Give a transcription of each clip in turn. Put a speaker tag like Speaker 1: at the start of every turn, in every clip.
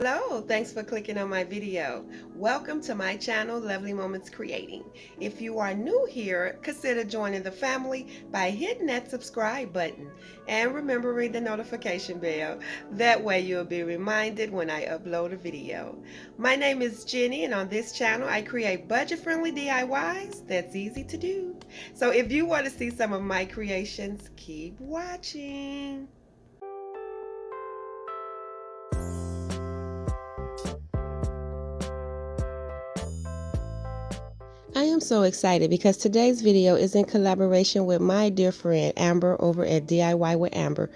Speaker 1: Hello, thanks for clicking on my video. Welcome to my channel, Lovely Moments Creating. If you are new here, consider joining the family by hitting that subscribe button and remembering the notification bell. That way you'll be reminded when I upload a video. My name is Jenny, and on this channel I create budget-friendly DIYs that's easy to do. So if you want to see some of my creations, keep watching. I am so excited because today's video is in collaboration with my dear friend Amber over at DIY with Amber.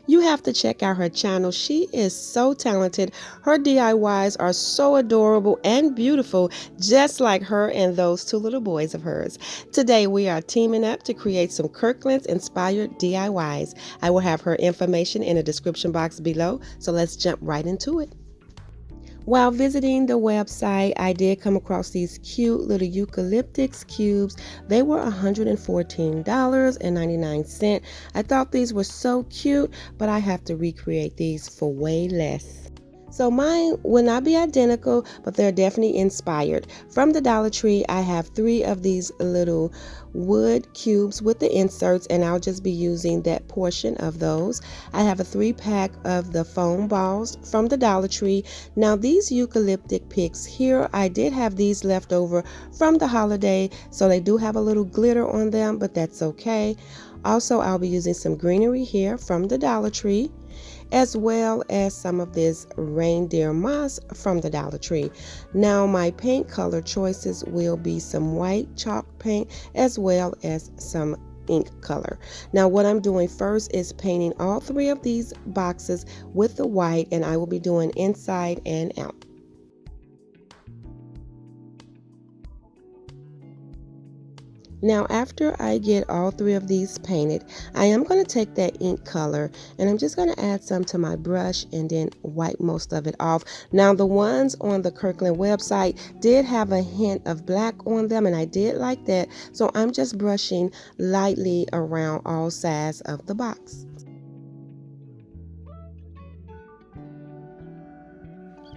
Speaker 1: You have to check out her channel. She is so talented. Her DIYs are so adorable and beautiful, just like her and those two little boys of hers. Today we are teaming up to create some Kirkland's inspired DIYs. I will have her information in the description box below, so let's jump right into it. While visiting the website, I did come across these cute little Eucalyptus cubes. They were $114.99. I thought these were so cute, but I have to recreate these for way less. So mine will not be identical, but they're definitely inspired. From the Dollar Tree, I have 3 of these little wood cubes with the inserts, and I'll just be using that portion of those. I have a 3-pack of the foam balls from the Dollar Tree. Now these eucalyptus picks here, I did have these left over from the holiday, so they do have a little glitter on them, but that's okay. Also, I'll be using some greenery here from the Dollar Tree, as well as some of this reindeer moss from the Dollar Tree. Now my paint color choices will be some white chalk paint as well as some ink color. Now what I'm doing first is painting all 3 of these boxes with the white, and I will be doing inside and out. Now after I get all 3 of these painted, I am going to take that ink color and I'm just going to add some to my brush and then wipe most of it off. Now the ones on the Kirkland website did have a hint of black on them, and I did like that, so I'm just brushing lightly around all sides of the box.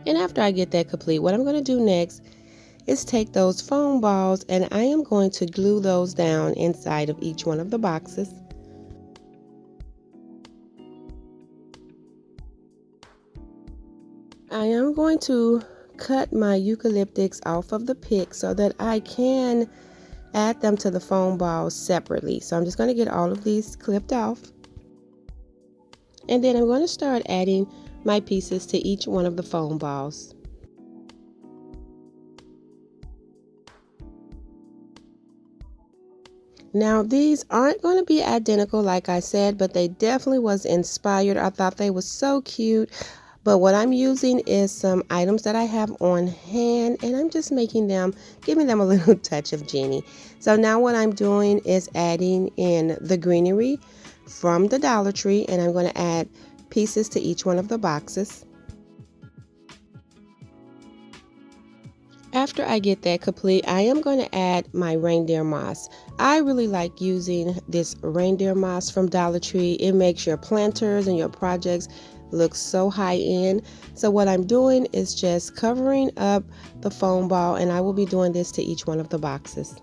Speaker 1: And after I get that complete, what I'm going to do next is take those foam balls and I am going to glue those down inside of each one of the boxes. I am going to cut my eucalyptus off of the pick so that I can add them to the foam balls separately. So I'm just going to get all of these clipped off. And then I'm going to start adding my pieces to each one of the foam balls. Now these aren't going to be identical like I said, but they definitely was inspired. I thought they were so cute. But what I'm using is some items that I have on hand, and I'm just making them, giving them a little touch of Jenny. So now what I'm doing is adding in the greenery from the Dollar Tree, and I'm going to add pieces to each one of the boxes. After I get that complete, I am going to add my reindeer moss. I really like using this reindeer moss from Dollar Tree. It makes your planters and your projects look so high end. So what I'm doing is just covering up the foam ball, and I will be doing this to each one of the boxes.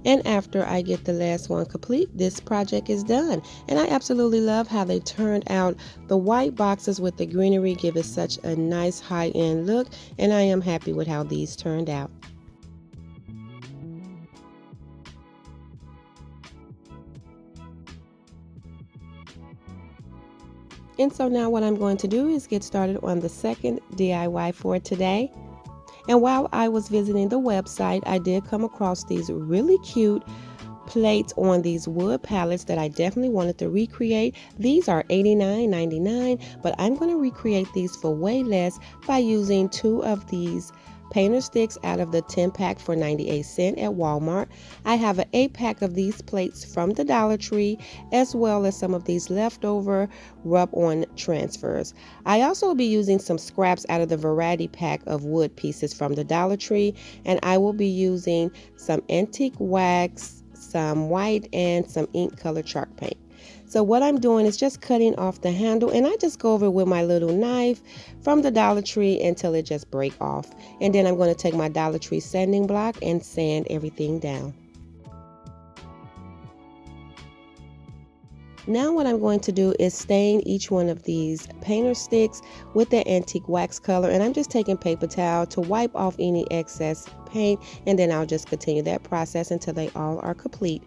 Speaker 1: And after I get the last one complete, this project is done. And I absolutely love how they turned out. The white boxes with the greenery give it such a nice high-end look, and I am happy with how these turned out. And so now what I'm going to do is get started on the second DIY for today. And while I was visiting the website, I did come across these really cute plates on these wood pallets that I definitely wanted to recreate. These are $89.99, but I'm going to recreate these for way less by using 2 of these painter sticks out of the 10-pack for 98 cents at Walmart. I have an 8-pack of these plates from the Dollar Tree, as well as some of these leftover rub-on transfers. I also will be using some scraps out of the variety pack of wood pieces from the Dollar Tree, and I will be using some antique wax, some white, and some ink color chalk paint. So what I'm doing is just cutting off the handle, and I just go over it with my little knife from the Dollar Tree until it just break off. And then I'm going to take my Dollar Tree sanding block and sand everything down. Now what I'm going to do is stain each one of these painter sticks with the antique wax color, and I'm just taking paper towel to wipe off any excess paint, and then I'll just continue that process until they all are complete.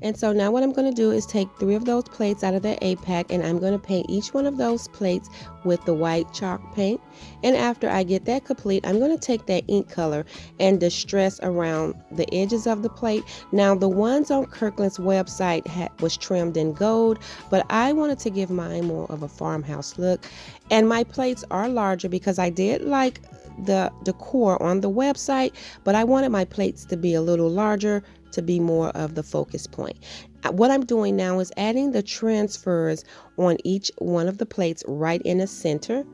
Speaker 1: And so now what I'm going to do is take 3 of those plates out of the 8-pack, and I'm going to paint each one of those plates with the white chalk paint. And after I get that complete, I'm going to take that ink color and distress around the edges of the plate. Now the ones on Kirkland's website was trimmed in gold, but I wanted to give mine more of a farmhouse look. And my plates are larger because I did like the decor on the website, but I wanted my plates to be a little larger to be more of the focus point. What I'm doing now is adding the transfers on each one of the plates right in the center,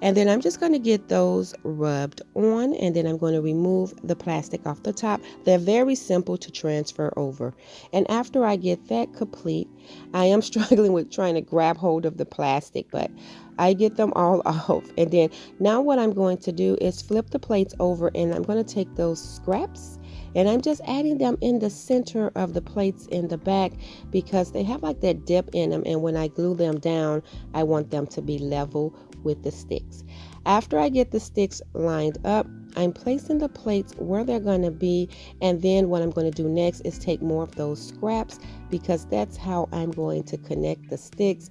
Speaker 1: and then I'm just going to get those rubbed on, and then I'm going to remove the plastic off the top. They're very simple to transfer over. And after I get that complete, I am struggling with trying to grab hold of the plastic, but I get them all off. And then now what I'm going to do is flip the plates over, and I'm going to take those scraps and I'm just adding them in the center of the plates in the back because they have like that dip in them, and when I glue them down, I want them to be level with the sticks. After I get the sticks lined up, I'm placing the plates where they're going to be, and then what I'm going to do next is take more of those scraps because that's how I'm going to connect the sticks.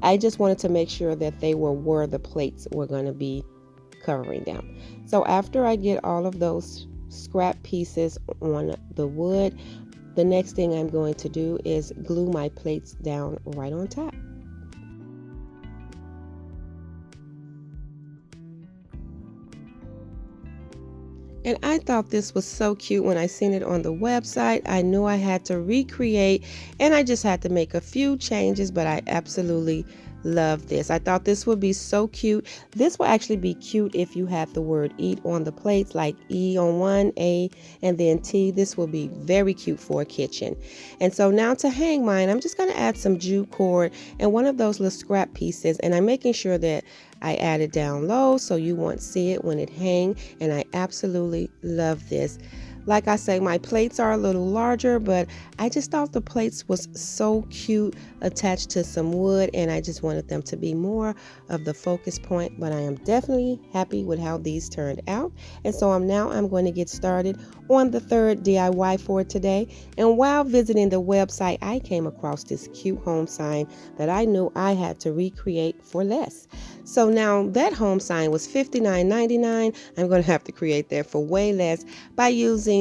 Speaker 1: I just wanted to make sure that they were where the plates were going to be covering them. So after I get all of those scrap pieces on the wood, the next thing I'm going to do is glue my plates down right on top. And I thought this was so cute when I seen it on the website. I knew I had to recreate, and I just had to make a few changes, but I absolutely love this. I thought this would be so cute. This will actually be cute if you have the word eat on the plates, like E on one, A, and then T. This will be very cute for a kitchen. And so now to hang mine, I'm just going to add some jute cord and one of those little scrap pieces, and I'm making sure that I add it down low so you won't see it when it hangs, and I absolutely love this. Like I say, my plates are a little larger, but I just thought the plates was so cute attached to some wood, and I just wanted them to be more of the focus point. But I am definitely happy with how these turned out. And so I'm going to get started on the third DIY for today. And while visiting the website, I came across this cute home sign that I knew I had to recreate for less. So now that home sign was $59.99. I'm going to have to create that for way less by using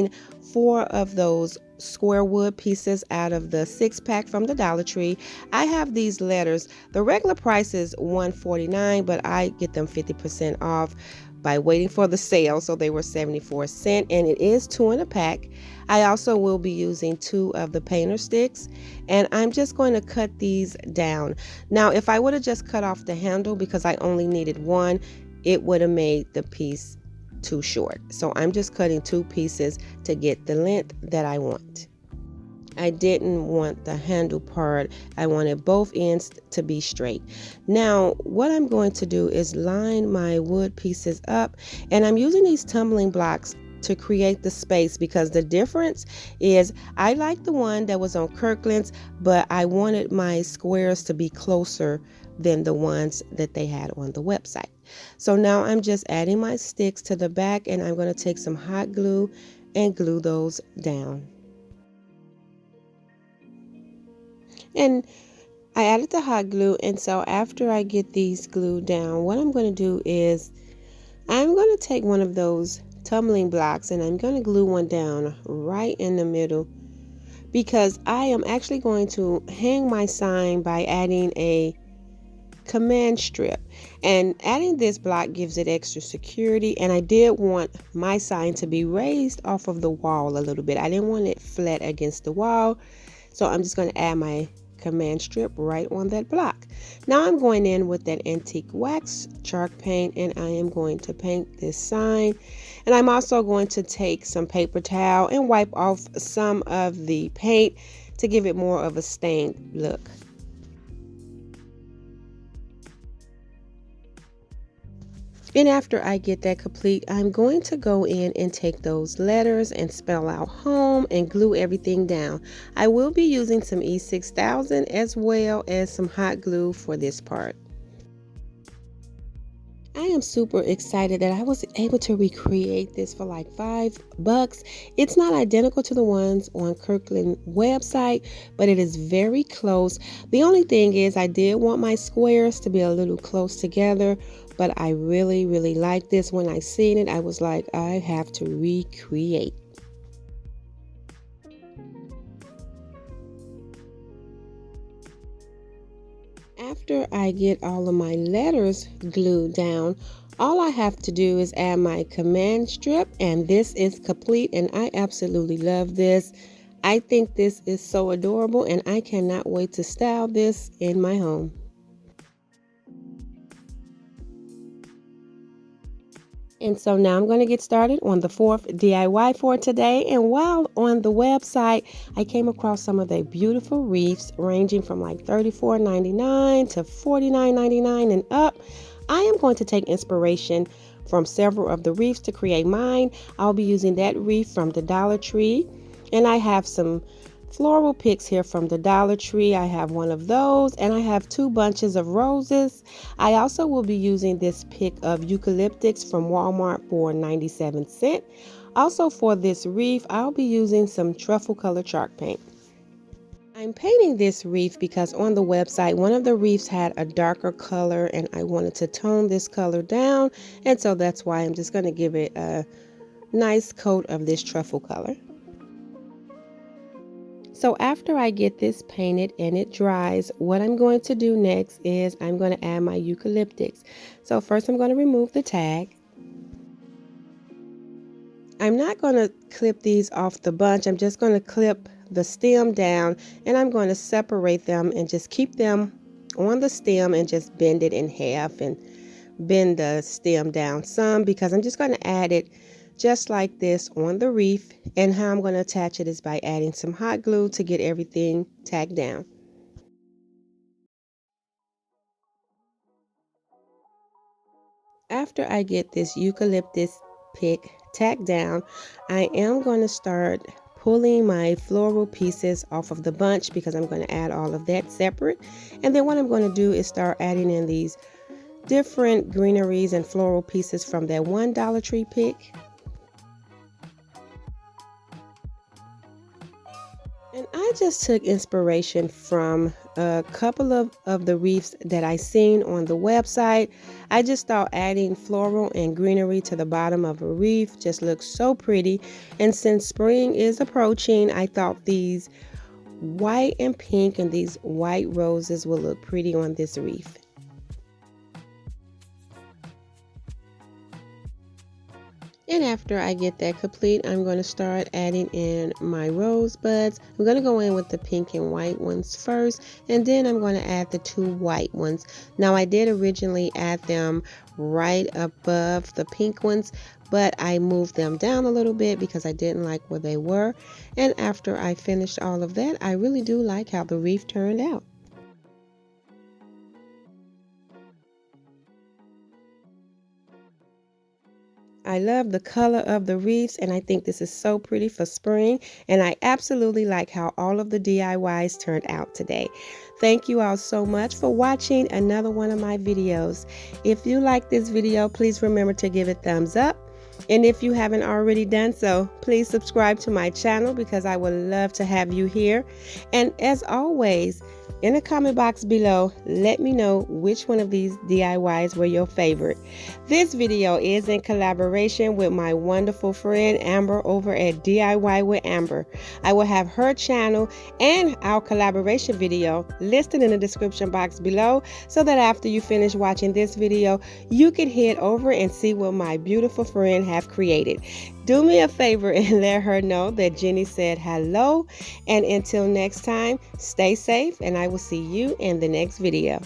Speaker 1: 4 of those square wood pieces out of the 6-pack from the Dollar Tree. I have these letters. The regular price is $149, but I get them 50% off by waiting for the sale, so they were 74 cents, and it is 2 in a pack. I also will be using 2 of the painter sticks, and I'm just going to cut these down. Now, if I would have just cut off the handle because I only needed 1, it would have made the piece too short. So I'm just cutting 2 pieces to get the length that I want. I didn't want the handle part. I wanted both ends to be straight. Now, what I'm going to do is line my wood pieces up, and I'm using these tumbling blocks to create the space because the difference is I like the one that was on Kirkland's, but I wanted my squares to be closer than the ones that they had on the website. So now I'm just adding my sticks to the back, and I'm going to take some hot glue and glue those down. And I added the hot glue, and so after I get these glued down, what I'm going to do is I'm going to take one of those tumbling blocks, and I'm going to glue one down right in the middle because I am actually going to hang my sign by adding a command strip, and adding this block gives it extra security. And I did want my sign to be raised off of the wall a little bit. I didn't want it flat against the wall, so I'm just going to add my command strip right on that block. Now I'm going in with that antique wax chalk paint, and I am going to paint this sign. And I'm also going to take some paper towel and wipe off some of the paint to give it more of a stained look. And after I get that complete, I'm going to go in and take those letters and spell out home and glue everything down. I will be using some E6000 as well as some hot glue for this part. I am super excited that I was able to recreate this for like $5. It's not identical to the ones on Kirkland's website, but it is very close. The only thing is I did want my squares to be a little close together, but I really like this. When I seen it, I was like, I have to recreate. After I get all of my letters glued down, all I have to do is add my command strip, and this is complete, and I absolutely love this. I think this is so adorable, and I cannot wait to style this in my home. And so now I'm going to get started on the fourth DIY for today. And while on the website, I came across some of the beautiful wreaths ranging from like $34.99 to $49.99 and up. I am going to take inspiration from several of the wreaths to create mine. I'll be using that wreath from the Dollar Tree. And I have some floral picks here from the Dollar Tree. I have one of those, and I have 2 bunches of roses. I also will be using this pick of Eucalyptus from Walmart for 97 cents. Also for this wreath, I'll be using some truffle color chalk paint. I'm painting this wreath because on the website, one of the wreaths had a darker color, and I wanted to tone this color down, and so that's why I'm just going to give it a nice coat of this truffle color. So after I get this painted and it dries, what I'm going to do next is I'm going to add my eucalyptus. So first I'm going to remove the tag. I'm not going to clip these off the bunch. I'm just going to clip the stem down, and I'm going to separate them and just keep them on the stem and just bend it in half and bend the stem down some, because I'm just going to add it just like this on the wreath. And how I'm going to attach it is by adding some hot glue to get everything tacked down. After I get this eucalyptus pick tacked down, I am going to start pulling my floral pieces off of the bunch, because I'm going to add all of that separate. And then what I'm going to do is start adding in these different greeneries and floral pieces from that one Dollar Tree pick. And I just took inspiration from a couple of the wreaths that I seen on the website. I just thought adding floral and greenery to the bottom of a wreath just looks so pretty. And since spring is approaching, I thought these white and pink and these white roses will look pretty on this wreath. And after I get that complete, I'm going to start adding in my rosebuds. I'm going to go in with the pink and white ones first, and then I'm going to add the 2 white ones. Now I did originally add them right above the pink ones, but I moved them down a little bit because I didn't like where they were. And after I finished all of that, I really do like how the wreath turned out. I love the color of the wreaths, and I think this is so pretty for spring, and I absolutely like how all of the DIYs turned out today. Thank you all so much for watching another one of my videos. If you like this video, please remember to give it a thumbs up. And if you haven't already done so, please subscribe to my channel, because I would love to have you here. And as always, in the comment box below, let me know which one of these DIYs were your favorite. This video is in collaboration with my wonderful friend Amber over at DIY with Amber. I will have her channel and our collaboration video listed in the description box below, so that after you finish watching this video, you can head over and see what my beautiful friend have created. Do me a favor and let her know that Jenny said hello. And until next time, stay safe, and I will see you in the next video.